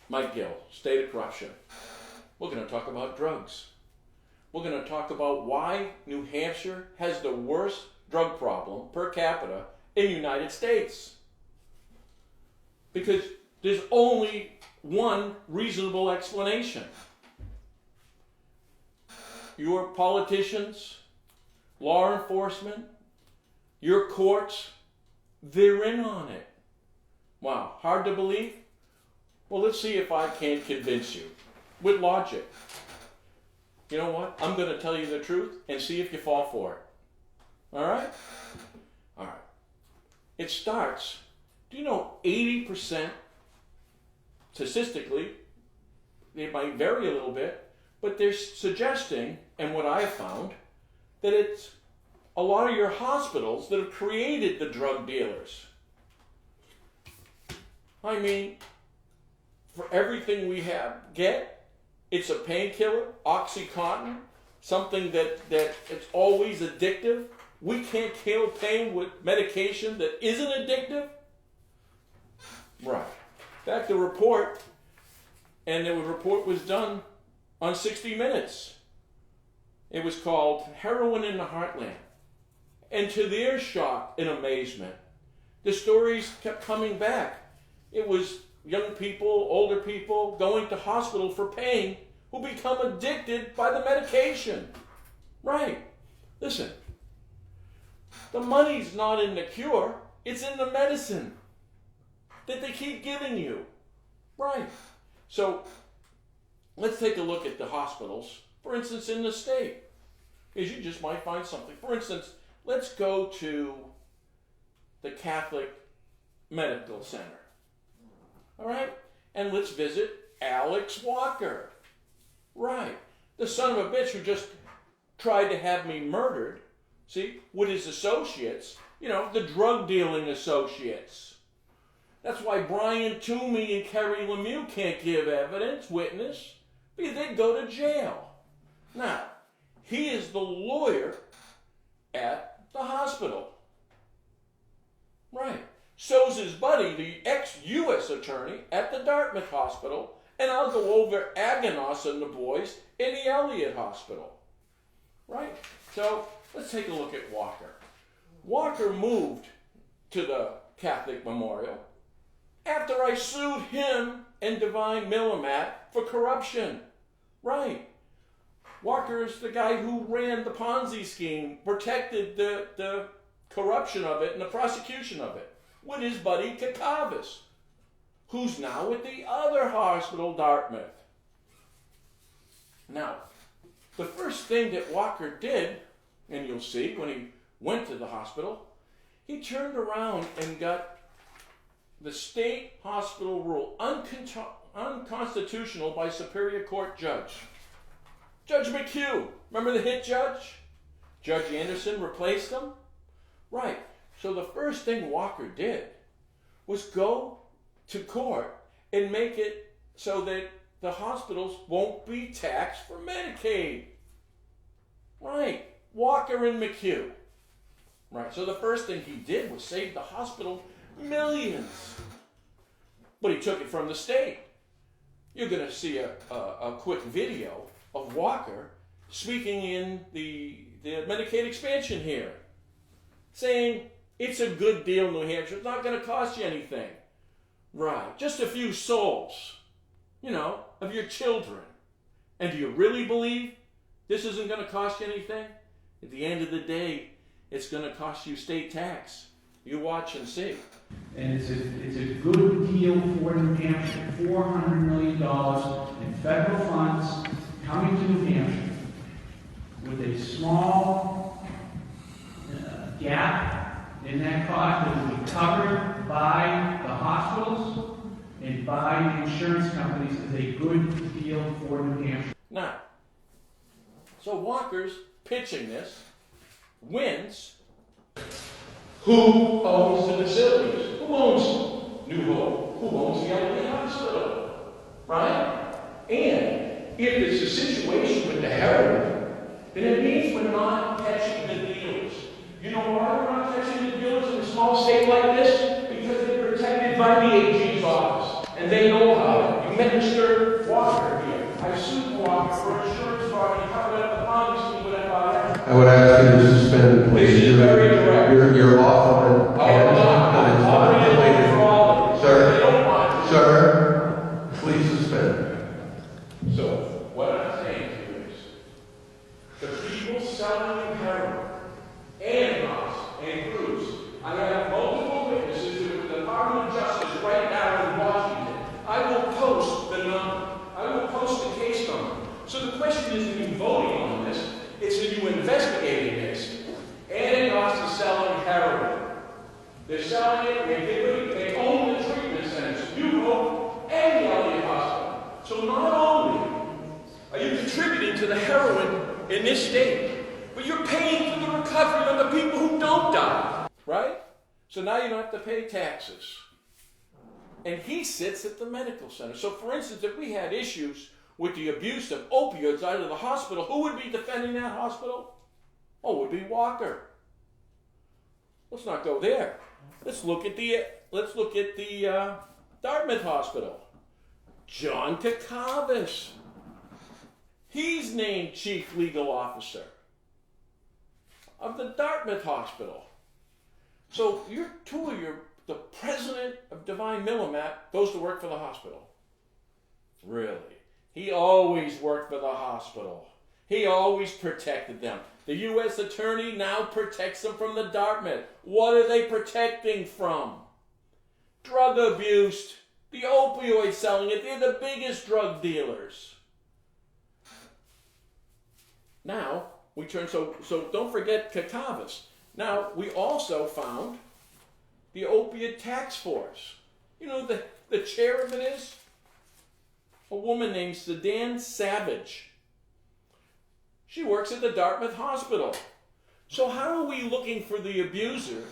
Mike Gill, State of Corruption. We're going to talk about drugs. We're going to talk about why New Hampshire has the worst drug problem per capita in the United States. Because there's only one reasonable explanation. Your politicians, law enforcement, your courts, they're in on it. Wow, hard to believe? Well, let's see if I can convince you with logic. You know what? I'm going to tell you the truth and see if you fall for it. All right? All right. It starts, do you know 80%, statistically, they might vary a little bit, but they're suggesting, and what I have found, that it's a lot of your hospitals that have created the drug dealers. I mean, for everything we get, it's a painkiller, OxyContin, something that it's always addictive. We can't kill pain with medication that isn't addictive. Right. In fact, the report, and the report was done on 60 Minutes. It was called Heroin in the Heartland. And to their shock and amazement, the stories kept coming back. It was young people, older people going to hospital for pain who become addicted by the medication. Right. Listen, the money's not in the cure, it's in the medicine that they keep giving you. Right. So let's take a look at the hospitals, for instance, in the state, because you just might find something. For instance, let's go to the Catholic Medical Center. All right? And let's visit Alex Walker. Right. The son of a bitch who just tried to have me murdered, see, with his associates, the drug dealing associates. That's why Brian Toomey and Kerry Lemieux can't give evidence, witness, because they'd go to jail. Now, he is the lawyer at the hospital. Right. So's his buddy, the ex-U.S. attorney at the Dartmouth Hospital, and I'll go over Aganos and the boys in the Elliott Hospital. Right? So, let's take a look at Walker. Walker moved to the Catholic Memorial after I sued him and Divine Millimat for corruption. Right. Walker is the guy who ran the Ponzi scheme, protected the corruption of it and the prosecution of it, with his buddy Kakavas, who's now at the other hospital, Dartmouth. Now, the first thing that Walker did, and you'll see when he went to the hospital, he turned around and got the state hospital rule unconstitutional by Superior Court judge. Judge McHugh, remember the hit judge? Judge Anderson replaced him? Right. So the first thing Walker did was go to court and make it so that the hospitals won't be taxed for Medicaid. Right. Walker and McHugh. Right. So the first thing he did was save the hospital millions. But he took it from the state. You're going to see a quick video of Walker speaking in the Medicaid expansion hearing, saying, it's a good deal, New Hampshire. It's not going to cost you anything. Right. Just a few souls, of your children. And do you really believe this isn't going to cost you anything? At the end of the day, it's going to cost you state tax. You watch and see. And it's a good deal for New Hampshire. $400 million in federal funds coming to New Hampshire with a small gap in that cost that will be covered by the hospitals and by the insurance companies is a good deal for New Hampshire. Now, so Walker's pitching this, wins. Who owns the facilities? Who owns New Hope? Who owns the Elliott Hospital? Right? And if it's a situation with the heroin, then it means we're not catching the dealers. You know why we're not catching the dealers in a small state like this? Because they're protected by the AG's office. And they know how. You met Mr. Walker here. I sued Walker for insurance fraud. He covered up the policy with that. I would ask you to suspend, please. This is very direct. You're off on it. Sir, please suspend. So, what I'm saying to you is, the people selling heroin and us and Bruce, I have multiple witnesses to the Department of Justice right now in Washington. I will post the number. I will post the case number. So the question isn't you voting on this, it's that you investigating this. And us is selling heroin. They're selling it, they own the treatment centers, New Hope and the Elliott Hospital. So not only are you contributing to the heroin in this state, but you're paying for the recovery of the people who don't die. Right? So now you don't have to pay taxes. And he sits at the medical center. So for instance, if we had issues with the abuse of opioids out of the hospital, who would be defending that hospital? Oh, it would be Walker. Let's not go there. Let's look at the Dartmouth Hospital. John Kakavis. He's named Chief Legal Officer of the Dartmouth Hospital. So the president of Divine Millimat goes to work for the hospital. Really? He always worked for the hospital. He always protected them. The U.S. attorney now protects them from the Dartmouth. What are they protecting from? Drug abuse, the opioid selling it. They're the biggest drug dealers. Now, we turn, so don't forget Kakavis. Now, we also found the opiate tax force. You know, the chair of it is a woman named Stu Dan Savage. She works at the Dartmouth Hospital. So how are we looking for the abuser,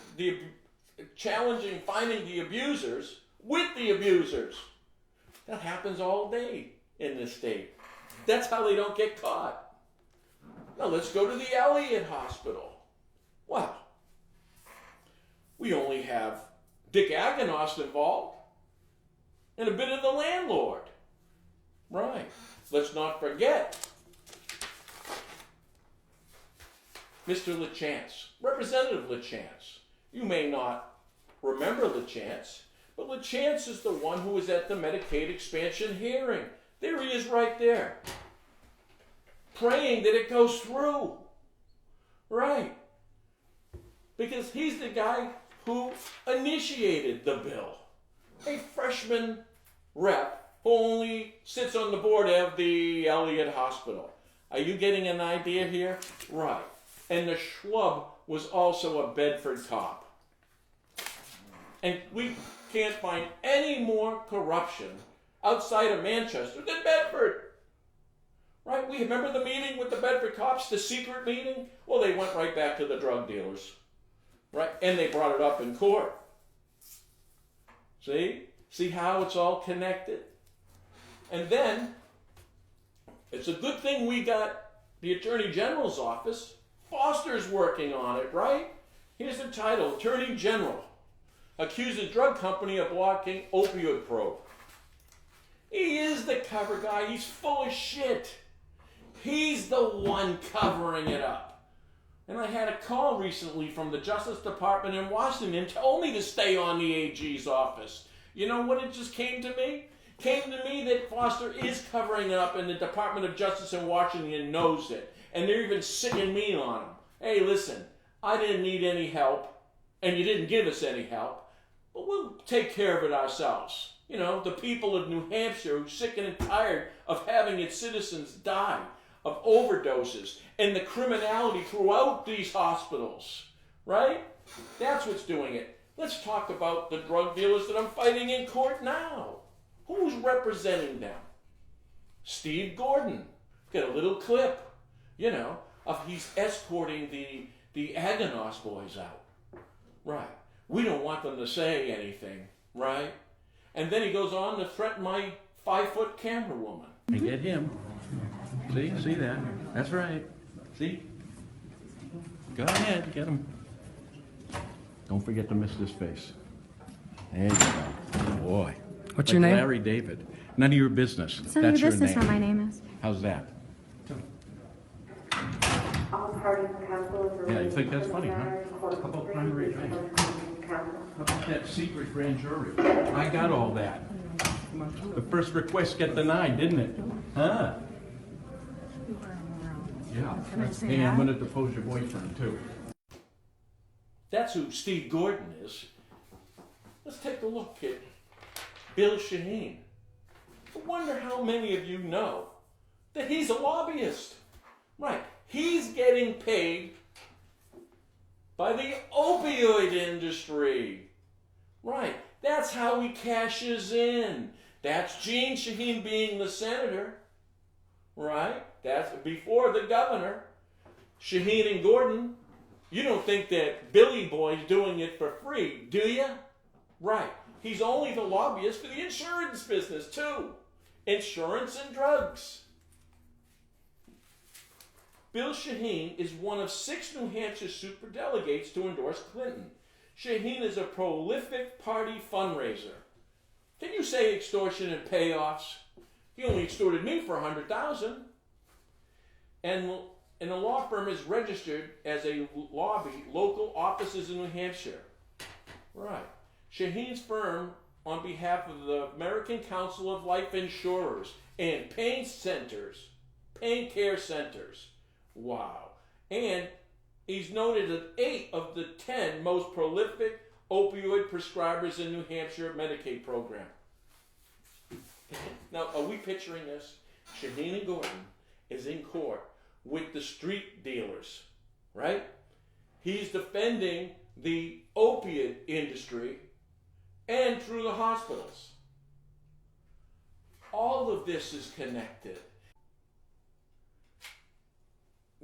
challenging finding the abusers with the abusers? That happens all day in this state. That's how they don't get caught. Now let's go to the Elliott Hospital. Well, we only have Dick Aganos involved and a bit of the landlord. Right. Let's not forget Mr. LaChance, Representative LaChance. You may not remember LaChance, but LaChance is the one who was at the Medicaid expansion hearing. There he is right there, praying that it goes through. Right. Because he's the guy who initiated the bill. A freshman rep who only sits on the board of the Elliott Hospital. Are you getting an idea here? Right. And the schlub was also a Bedford cop. And we can't find any more corruption outside of Manchester than Bedford. Right? We remember the meeting with the Bedford cops, the secret meeting? Well, they went right back to the drug dealers. Right? And they brought it up in court. See? See how it's all connected? And then, it's a good thing we got the Attorney General's office. Foster's working on it, right? Here's the title, Attorney General accuses drug company of blocking opioid probe. He is the cover guy. He's full of shit. He's the one covering it up. And I had a call recently from the Justice Department in Washington told me to stay on the AG's office. You know what it just came to me? Came to me that Foster is covering it up and the Department of Justice in Washington knows it. And they're even sicking me on him. Hey, listen, I didn't need any help, and you didn't give us any help, but we'll take care of it ourselves. You know, the people of New Hampshire who are sick and tired of having its citizens die of overdoses and the criminality throughout these hospitals, right? That's what's doing it. Let's talk about the drug dealers that I'm fighting in court now. Who's representing them? Steve Gordon. Get a little clip. You know, of he's escorting the Aganos boys out. Right. We don't want them to say anything, right? And then he goes on to threaten my 5-foot camera woman. And get him. See that? That's right. See? Go ahead, get him. Don't forget to miss this face. There you go. Boy. What's your name? Larry David. None of your business. It's none That's of your your business name. what my name is. How's that? All parties counsel. Yeah, you think that's funny, huh? How about primary jury? How about that secret grand jury? I got all that. The first request got denied, didn't it? Huh? Yeah. Hey, I'm gonna depose your boyfriend too. That's who Steve Gordon is. Let's take a look at Bill Shaheen. I wonder how many of you know that he's a lobbyist. Right. He's getting paid by the opioid industry. Right. That's how he cashes in. That's Gene Shaheen being the senator. Right. That's before the governor. Shaheen and Gordon. You don't think that Billy Boy's doing it for free, do you? Right. He's only the lobbyist for the insurance business, too. Insurance and drugs. Bill Shaheen is one of 6 New Hampshire superdelegates to endorse Clinton. Shaheen is a prolific party fundraiser. Can you say extortion and payoffs? He only extorted me for $100,000. And the law firm is registered as a lobby, local offices in New Hampshire. Right. Shaheen's firm, on behalf of the American Council of Life Insurers and pain care centers. Wow. And he's noted as 8 of the 10 most prolific opioid prescribers in New Hampshire Medicaid program. Now, are we picturing this? Shaheen and Gordon is in court with the street dealers, right? He's defending the opiate industry and through the hospitals. All of this is connected.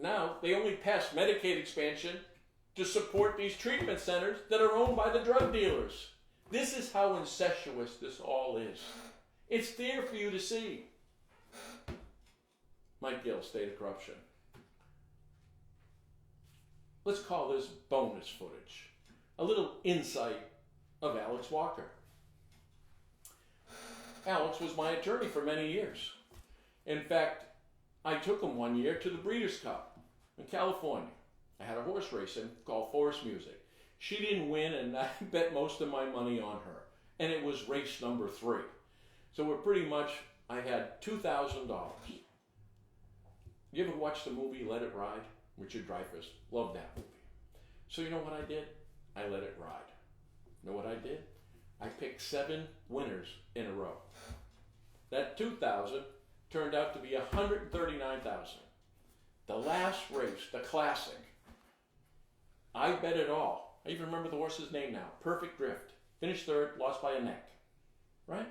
Now, they only passed Medicaid expansion to support these treatment centers that are owned by the drug dealers. This is how incestuous this all is. It's there for you to see. Mike Gill, State of Corruption. Let's call this bonus footage. A little insight of Alex Walker. Alex was my attorney for many years. In fact, I took him one year to the Breeders' Cup in California. I had a horse race called Forest Music. She didn't win, and I bet most of my money on her. And it was race number 3. So we're pretty much, I had $2,000. You ever watch the movie Let It Ride? Richard Dreyfuss. Love that movie. So you know what I did? I let it ride. You know what I did? I picked 7 winners in a row. That 2,000 turned out to be 139,000. The last race, the classic, I bet it all. I even remember the horse's name now. Perfect Drift. Finished 3rd, lost by a neck. Right?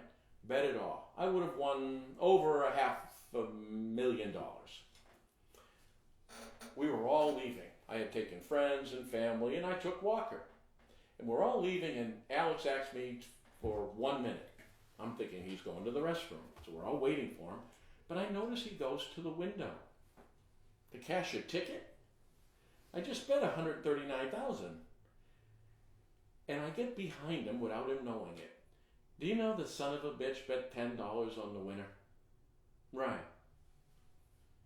Bet it all. I would have won over $500,000. We were all leaving. I had taken friends and family, and I took Walker. And we're all leaving, and Alex asked me for 1 minute. I'm thinking he's going to the restroom. So we're all waiting for him. But I notice he goes to the window to cash a ticket. I just bet $139,000. And I get behind him without him knowing it. Do you know the son of a bitch bet $10 on the winner? Right.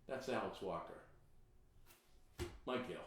That's Alex Walker. Mike Gill.